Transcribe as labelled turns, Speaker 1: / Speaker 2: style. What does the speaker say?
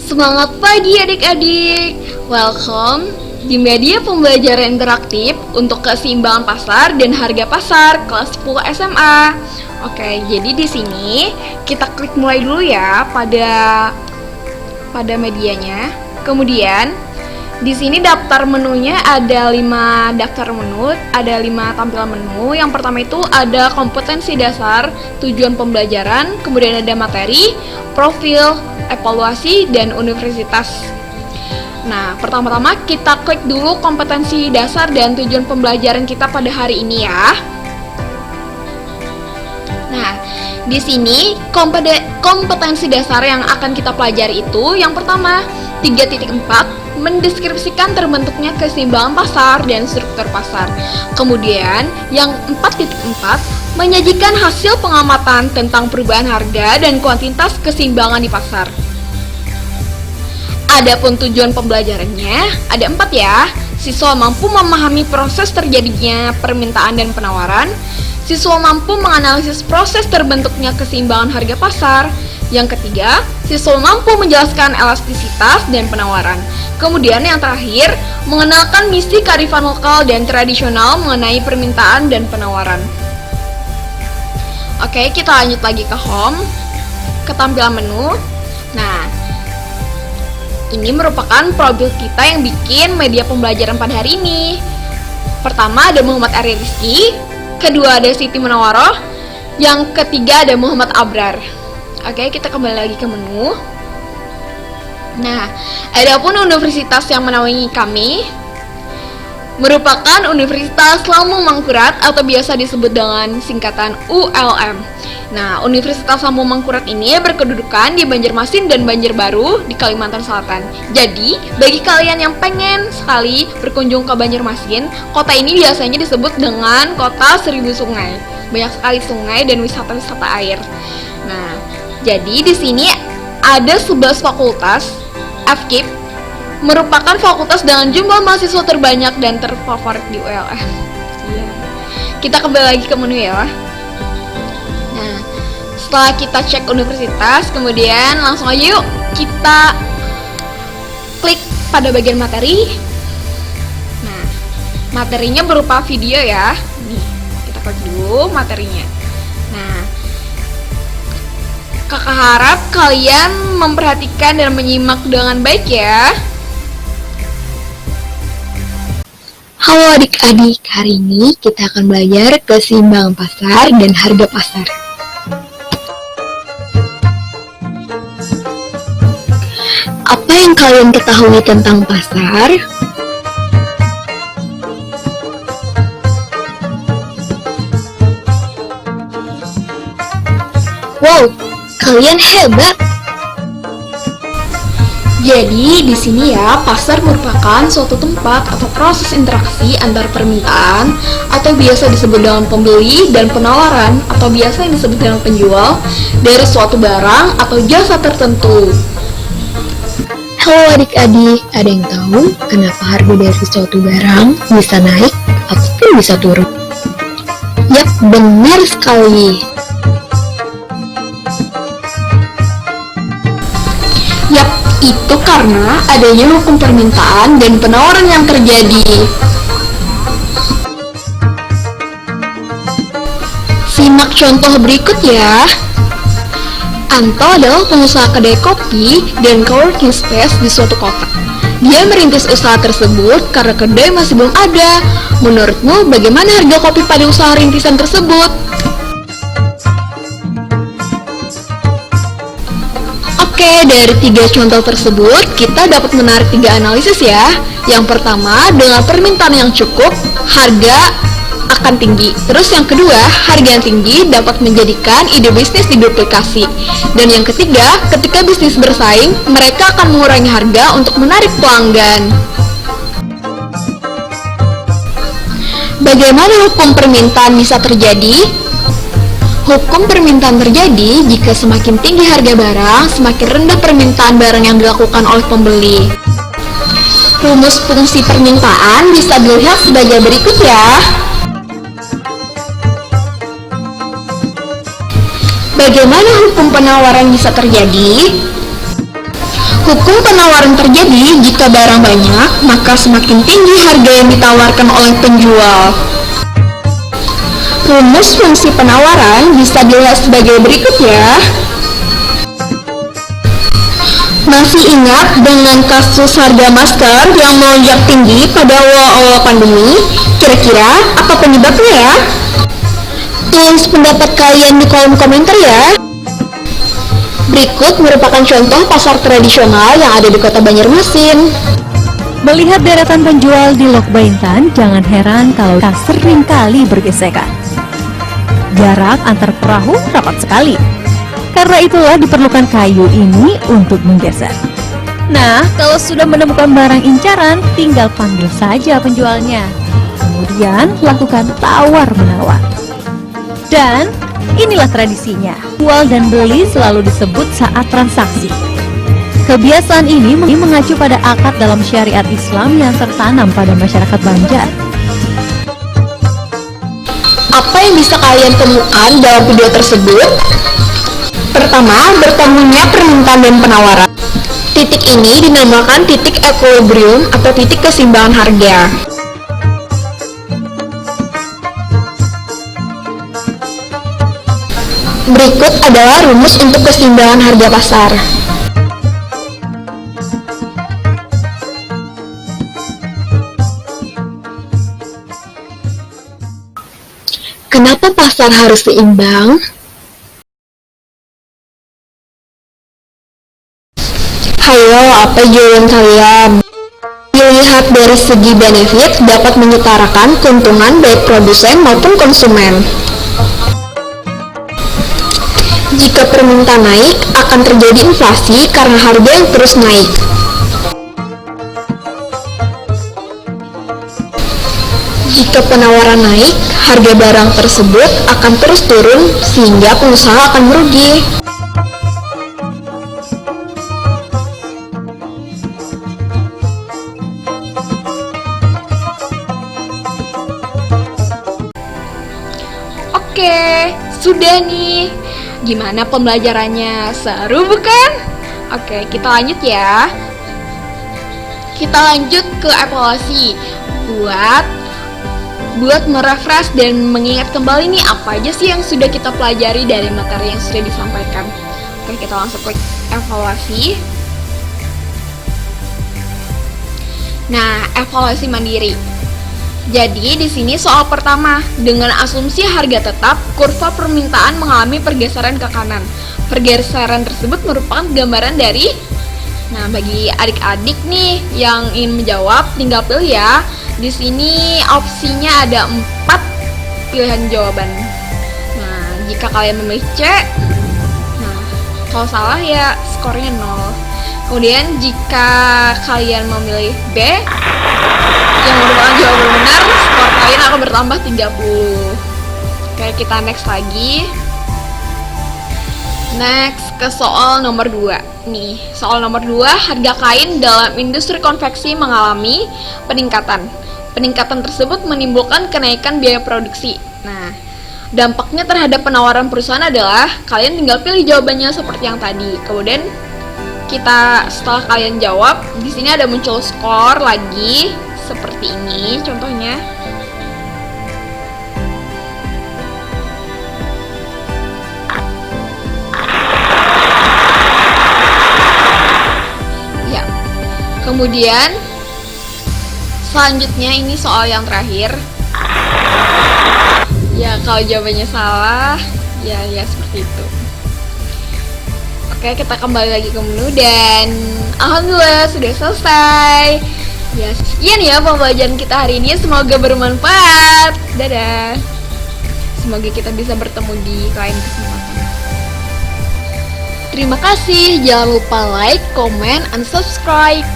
Speaker 1: Semangat pagi adik-adik. Welcome di media pembelajaran interaktif untuk keseimbangan pasar dan harga pasar kelas 10 SMA. Oke, jadi di sini kita klik mulai dulu ya pada medianya. Kemudian di sini daftar menunya ada 5 daftar menu, ada 5 tampilan menu. Yang pertama itu ada kompetensi dasar, tujuan pembelajaran, kemudian ada materi, profil, evaluasi, dan universitas. Nah, pertama-tama kita klik dulu kompetensi dasar dan tujuan pembelajaran kita pada hari ini ya. Nah, di sini kompetensi dasar yang akan kita pelajari itu yang pertama 3.4 mendeskripsikan terbentuknya keseimbangan pasar dan struktur pasar. Kemudian yang 4.4 menyajikan hasil pengamatan tentang perubahan harga dan kuantitas keseimbangan di pasar. Adapun tujuan pembelajarannya ada 4 ya. Siswa mampu memahami proses terjadinya permintaan dan penawaran. Siswa mampu menganalisis proses terbentuknya keseimbangan harga pasar. Yang ketiga, siswa mampu menjelaskan elastisitas dan penawaran. Kemudian yang terakhir, mengenalkan misi kearifan lokal dan tradisional mengenai permintaan dan penawaran. Oke, kita lanjut lagi ke home, ke tampilan menu. Nah, ini merupakan profil kita yang bikin media pembelajaran pada hari ini. Pertama ada Muhammad Arya Rizky, kedua ada Siti Munawaroh, yang ketiga ada Muhammad Abrar. Oke, kita kembali lagi ke menu. Nah, adapun universitas yang menaungi kami merupakan Universitas Lambung Mangkurat atau biasa disebut dengan singkatan ULM. Nah, Universitas Lambung Mangkurat ini berkedudukan di Banjarmasin dan Banjarbaru di Kalimantan Selatan. Jadi, bagi kalian yang pengen sekali berkunjung ke Banjarmasin, kota ini biasanya disebut dengan kota 1000 sungai. Banyak sekali sungai dan wisata-wisata air. Nah, jadi di sini ada 11 fakultas. FKIP merupakan fakultas dengan jumlah mahasiswa terbanyak dan terfavorit di ULM. Kita kembali lagi ke menu ya. Nah, setelah kita cek universitas, kemudian langsung aja yuk kita klik pada bagian materi. Nah, materinya berupa video ya. Nih, kita klik dulu materinya. Nah, kakak harap kalian memperhatikan dan menyimak dengan baik ya.
Speaker 2: Halo adik-adik, hari ini kita akan belajar keseimbangan pasar dan harga pasar. Apa yang kalian ketahui tentang pasar? Wow, kalian hebat!
Speaker 1: Jadi di sini ya, pasar merupakan suatu tempat atau proses interaksi antar permintaan atau biasa disebut dengan pembeli dan penawaran atau biasa yang disebut dengan penjual dari suatu barang atau jasa tertentu.
Speaker 2: Halo adik-adik, ada yang tahu kenapa harga dari suatu barang bisa naik ataupun bisa turun? Yap, benar sekali.
Speaker 1: Yap, itu karena adanya hukum permintaan dan penawaran yang terjadi. Simak contoh berikut ya. Anto adalah pengusaha kedai kopi dan coworking space di suatu kota. Dia merintis usaha tersebut karena kedai masih belum ada. Menurutmu bagaimana harga kopi pada usaha rintisan tersebut? Oke, dari 3 contoh tersebut, kita dapat menarik 3 analisis ya. Yang pertama, dengan permintaan yang cukup, harga akan tinggi. Terus yang kedua, harga yang tinggi dapat menjadikan ide bisnis diduplikasi. Dan yang ketiga, ketika bisnis bersaing, mereka akan mengurangi harga untuk menarik pelanggan. Bagaimana hukum permintaan bisa terjadi? Hukum permintaan terjadi jika semakin tinggi harga barang, semakin rendah permintaan barang yang dilakukan oleh pembeli. Rumus fungsi permintaan bisa dilihat sebagai berikut ya. Bagaimana hukum penawaran bisa terjadi? Hukum penawaran terjadi jika barang banyak, maka semakin tinggi harga yang ditawarkan oleh penjual. Rumus fungsi penawaran bisa dilihat sebagai berikut ya. Masih ingat dengan kasus harga masker yang melonjak tinggi pada awal-awal pandemi? Kira-kira apa penyebabnya ya? Tulis pendapat kalian di kolom komentar ya. Berikut merupakan contoh pasar tradisional yang ada di kota Banjarmasin.
Speaker 3: Melihat deretan penjual di Lok Baintan, jangan heran kalau kita sering kali bergesekan. Jarak antar perahu rapat sekali. Karena itulah diperlukan kayu ini untuk menggeser. Nah, kalau sudah menemukan barang incaran, tinggal panggil saja penjualnya. Kemudian lakukan tawar-menawar. Dan inilah tradisinya, jual dan beli selalu disebut saat transaksi. Kebiasaan ini mengacu pada akad dalam syariat Islam yang tertanam pada masyarakat Banjar.
Speaker 1: Apa yang bisa kalian temukan dalam video tersebut? Pertama, bertemunya permintaan dan penawaran. Titik ini dinamakan titik equilibrium atau titik keseimbangan harga. Berikut adalah rumus untuk keseimbangan harga pasar. Kenapa pasar harus seimbang? Hayo, apa jawaban kalian? Dilihat dari segi benefit dapat menyetarakan keuntungan baik produsen maupun konsumen. Jika permintaan naik, akan terjadi inflasi karena harga yang terus naik. Jika penawaran naik, harga barang tersebut akan terus turun sehingga pengusaha akan merugi. Oke, sudah nih. Gimana pembelajarannya? Seru bukan? Oke, kita lanjut ya. Kita lanjut ke evaluasi. Buat merefresh dan mengingat kembali nih apa aja sih yang sudah kita pelajari dari materi yang sudah disampaikan. Oke, kita langsung klik evaluasi. Nah, evaluasi mandiri. Jadi di sini soal pertama, dengan asumsi harga tetap, kurva permintaan mengalami pergeseran ke kanan. Pergeseran tersebut merupakan gambaran dari. Nah, bagi adik-adik nih yang ingin menjawab, tinggal pilih ya. Di sini opsinya ada 4 pilihan jawaban. Nah, jika kalian memilih C, nah kalau salah ya skornya 0. Kemudian jika kalian memilih B, yang merupakan jawaban benar, skor kalian akan bertambah 30. Oke, kita next lagi. Next ke soal nomor 2. Nih, soal nomor 2, harga kain dalam industri konveksi mengalami peningkatan. Peningkatan tersebut menimbulkan kenaikan biaya produksi. Nah, dampaknya terhadap penawaran perusahaan adalah kalian tinggal pilih jawabannya seperti yang tadi. Kemudian setelah kalian jawab, di sini ada muncul skor lagi seperti ini contohnya. Ya. Kemudian selanjutnya ini soal yang terakhir. Ya, kalau jawabannya salah, ya seperti itu. Oke, kita kembali lagi ke menu dan alhamdulillah sudah selesai. Ya, sekian ya pembelajaran kita hari ini. Semoga bermanfaat. Dadah. Semoga kita bisa bertemu di lain kesempatan. Terima kasih. Jangan lupa like, comment, and subscribe.